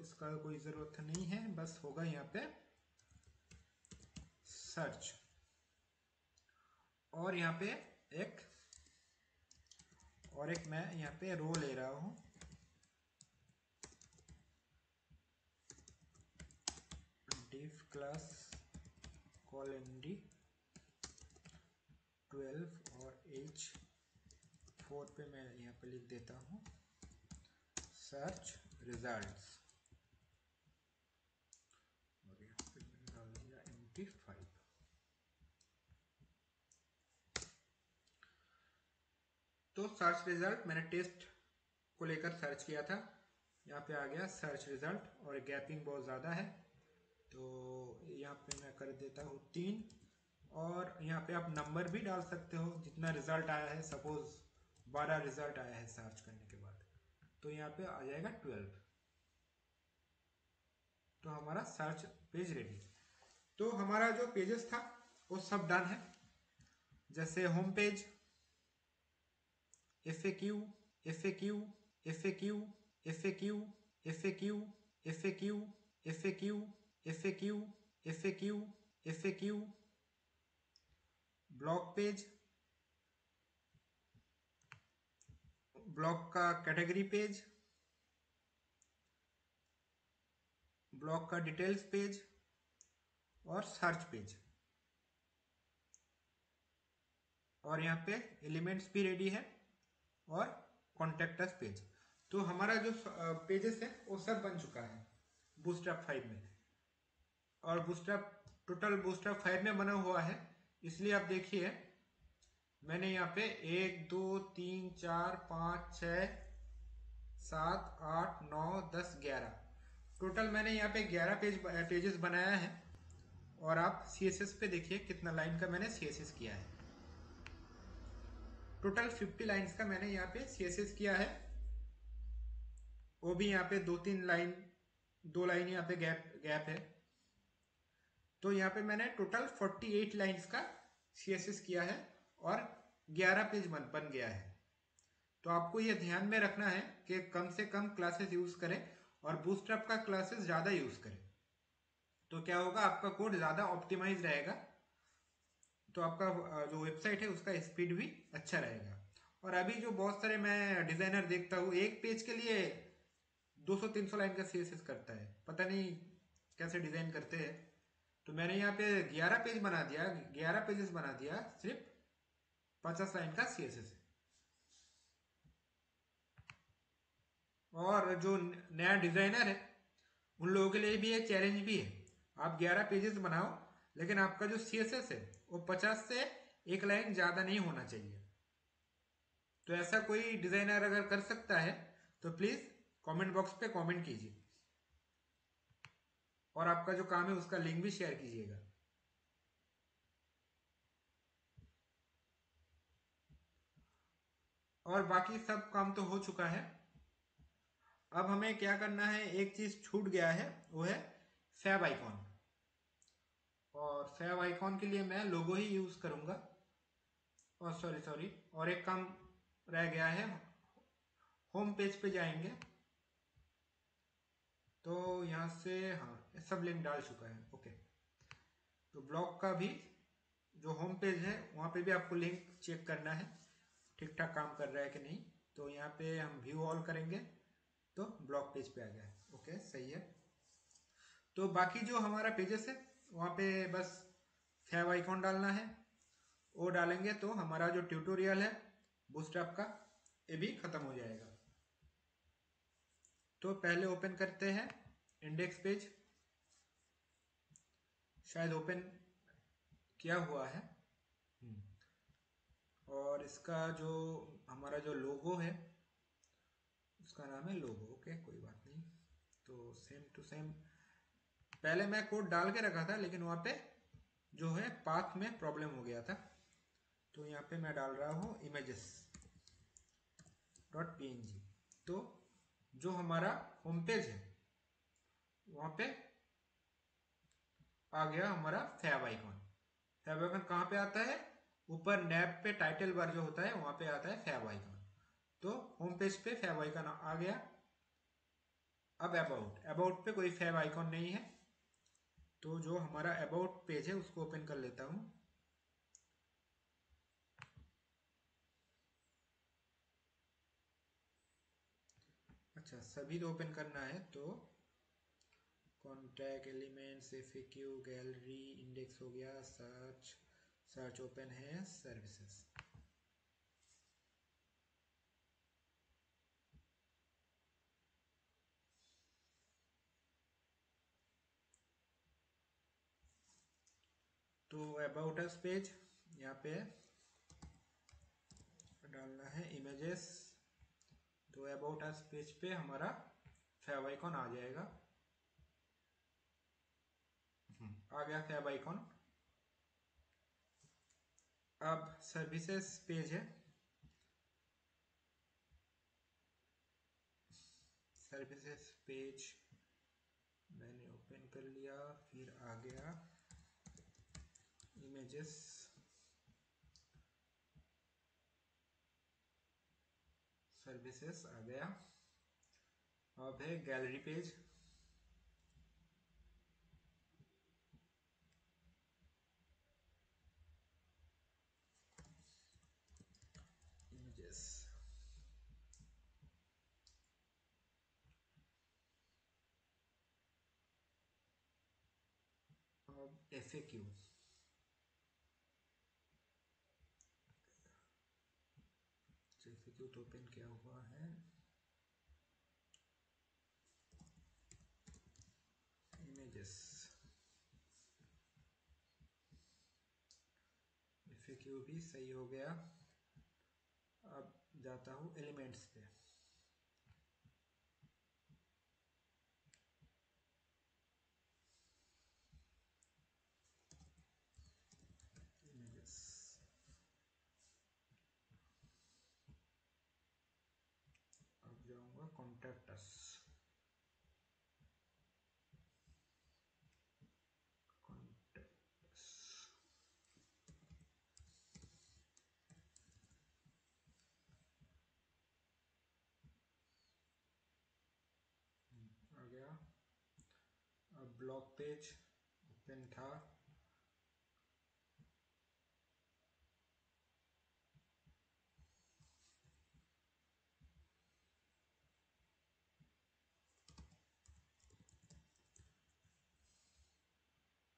Speaker 1: इसका कोई जरूरत नहीं है, बस होगा यहाँ पे सर्च। और यहाँ पे एक मैं यहाँ पे रो ले रहा हूँ, div क्लास colmd 12 और h4 पे मैं यहाँ पे लिख देता हूँ सर्च रिजल्ट्स, और यहाँ पे मैंने डाल दिया MT5। तो सर्च रिजल्ट मैंने टेस्ट को लेकर सर्च किया था, यहाँ पे आ गया सर्च रिजल्ट, और गैपिंग बहुत ज़्यादा है, तो यहाँ पे मैं कर देता हूँ 3। और यहाँ पे आप नंबर भी डाल सकते हो जितना रिजल्ट आया है, सपोज 12 रिजल्ट आया है सर्च करने के बाद, तो यहाँ पे आ जाएगा 12। तो हमारा सर्च पेज रेडी। तो हमारा जो पेजेस था वो सब डन है, जैसे home page, FAQ, FAQ, FAQ, FAQ, FAQ, FAQ, FAQ, FAQ, FAQ, FAQ, blog page, blog का कैटेगरी पेज, ब्लॉग का डिटेल्स पेज और सर्च पेज। और यहाँ पे एलिमेंट्स भी रेडी है और कॉन्टेक्ट अस पेज। तो हमारा जो पेजेस है वो सब बन चुका है बूटस्ट्रैप 5 में। और बूटस्ट्रैप टोटल बूटस्ट्रैप 5 में बना हुआ है, इसलिए आप देखिए मैंने यहाँ पे 1 2 3 4 5 6 7 8 9 10 11 टोटल मैंने यहाँ पे 11 पेजेस बनाया है। और आप CSS पे देखिए कितना लाइन का मैंने CSS किया है। टोटल 50 लाइन्स का मैंने यहाँ पे CSS किया है। वो भी यहाँ पे 2-3 लाइन, 2 लाइन यहाँ पे गैप है। तो यहाँ पे मैंने टोटल 48 लाइन्स का CSS किया है और 11 पेज बन गया है। तो आपको ये ध्यान में रखना है कि कम से कम क्लासेस यूज करें और बूटस्ट्रैप का क्लासेस ज़्यादा यूज करें। तो क्या होगा, आपका कोड ज़्यादा ऑप्टिमाइज रहेगा, तो आपका जो वेबसाइट है उसका स्पीड भी अच्छा रहेगा। और अभी जो बहुत सारे मैं डिज़ाइनर देखता हूँ, एक पेज के लिए 200-300 लाइन का CSS करता है, पता नहीं कैसे डिज़ाइन करते हैं। तो मैंने यहाँ पे 11 पेज बना दिया, 11 पेजेस बना दिया सिर्फ 50 लाइन का CSS। और जो नया डिज़ाइनर है उन लोगों के लिए भी एक चैलेंज भी है। आप 11 पेजेस बनाओ, लेकिन आपका जो CSS है वो 50 से एक लाइन ज़्यादा नहीं होना चाहिए। तो ऐसा कोई डिज़ाइनर अगर कर सकता है तो प्लीज़ कमेंट बॉक्स पे कमेंट कीजिए और आपका जो काम है उसका लिंक भी शेयर कीजिएगा। और बाकी सब काम तो हो चुका है। अब हमें क्या करना है, एक चीज छूट गया है, वो है फैब आइकॉन। और फैब आइकॉन के लिए मैं लोगो ही यूज करूंगा। और सॉरी, और एक काम रह गया है, होम पेज पे जाएंगे तो यहाँ से, हाँ सब लिंक डाल चुका है, ओके। तो ब्लॉग का भी जो होम पेज है वहाँ पे भी आपको लिंक चेक करना है ठीक ठाक काम कर रहा है कि नहीं। तो यहाँ पे हम व्यू ऑल करेंगे तो ब्लॉग पेज पे आ गया, ओके सही है। तो बाकी जो हमारा पेजेस है वहाँ पे बस फैब आइकॉन डालना है, वो डालेंगे तो हमारा जो ट्यूटोरियल है बूटस्ट्रैप का ये भी खत्म हो जाएगा। तो पहले ओपन करते हैं इंडेक्स पेज, शायद ओपन किया हुआ है। और इसका जो हमारा जो लोगो है उसका नाम है लोगो, ओके कोई बात नहीं। तो सेम टू सेम पहले मैं कोड डाल के रखा था, लेकिन वहाँ पे जो है पाथ में प्रॉब्लम हो गया था। तो यहाँ पे मैं डाल रहा हूँ images .png। तो जो हमारा होम पेज है वहाँ पे आ गया हमारा फैब आइकॉन। फैब आइकॉन कहाँ पे आता है, ऊपर नैब पे टाइटल बार जो होता है वहाँ पे आता है फैब आइकॉन। तो होम पेज पे फैब आइकॉन आ गया। अब अबाउट पे कोई फैब आइकॉन नहीं है, तो जो हमारा अबाउट पेज है उसको ओपन कर लेता हूँ। अच्छा सभी तो ओपन करना है, तो contact, elements, FAQ, gallery, index हो गया, सर्च ओपन है, सर्विसेज। तो अबाउट अस पेज यहाँ पे डालना है इमेजेस। तो अबाउट अस पेज पे हमारा फैब आइकॉन आ जाएगा। आ गया फैब आइकॉन। अब सर्विसेज पेज है, सर्विसेज पेज मैंने ओपन कर लिया। फिर आ गया इमेजेस, सर्विसेज आ गया। अब है गैलरी पेज। FAQ। FAQ तो ओपन किया हुआ है, इमेजेस, FAQ भी सही हो गया। अब जाता हूँ एलिमेंट्स पे। इमेजेस, अब जाऊंगा कॉन्टैक्टस। आ गया। अब ब्लॉग पेज ओपन था,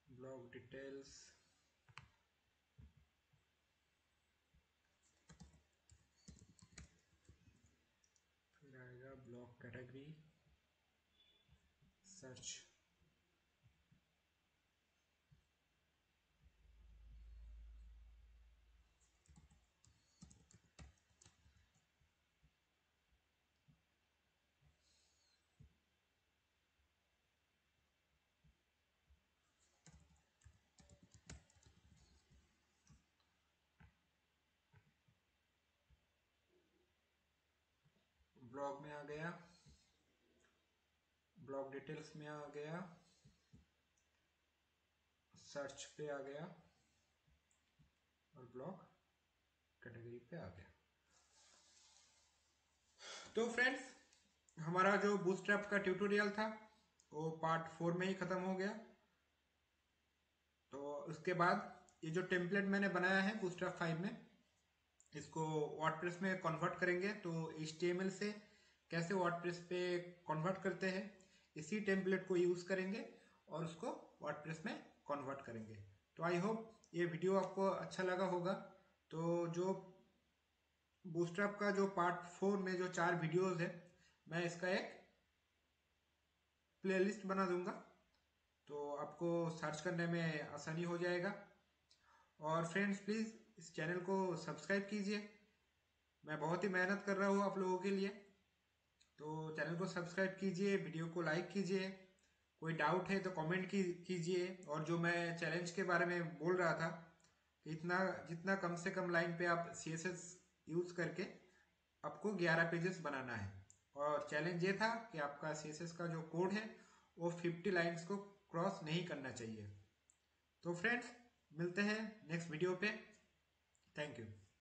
Speaker 1: ब्लॉग डिटेल्स, फिर आएगा ब्लॉग कैटेगरी, सर्च। ब्लॉग में आ गया, ब्लॉग डिटेल्स में आ गया, सर्च पे आ गया और ब्लॉग कैटेगरी पे आ गया। तो फ्रेंड्स, हमारा जो बूटस्ट्रैप का ट्यूटोरियल था वो पार्ट 4 में ही खत्म हो गया। तो उसके बाद ये जो टेम्पलेट मैंने बनाया है बूटस्ट्रैप 5 में, इसको वर्डप्रेस में कन्वर्ट करेंगे। तो HTML से कैसे वर्डप्रेस पे कन्वर्ट करते हैं, इसी टेम्पलेट को यूज करेंगे और उसको वर्डप्रेस में कन्वर्ट करेंगे। तो आई होप ये वीडियो आपको अच्छा लगा होगा। तो जो बूटस्ट्रैप का जो पार्ट 4 में जो 4 वीडियोस है, मैं इसका एक प्लेलिस्ट बना दूंगा, तो आपको सर्च करने में आसानी हो जाएगा। और फ्रेंड्स, प्लीज़ इस चैनल को सब्सक्राइब कीजिए, मैं बहुत ही मेहनत कर रहा हूँ आप लोगों के लिए। तो चैनल को सब्सक्राइब कीजिए, वीडियो को लाइक कीजिए, कोई डाउट है तो कमेंट कीजिए। और जो मैं चैलेंज के बारे में बोल रहा था कि इतना जितना कम से कम लाइन पे आप CSS यूज करके आपको 11 पेजेस बनाना है, और चैलेंज ये था कि आपका CSS का जो कोड है वो 50 लाइन्स को क्रॉस नहीं करना चाहिए। तो फ्रेंड्स, मिलते हैं नेक्स्ट वीडियो पे। Thank you.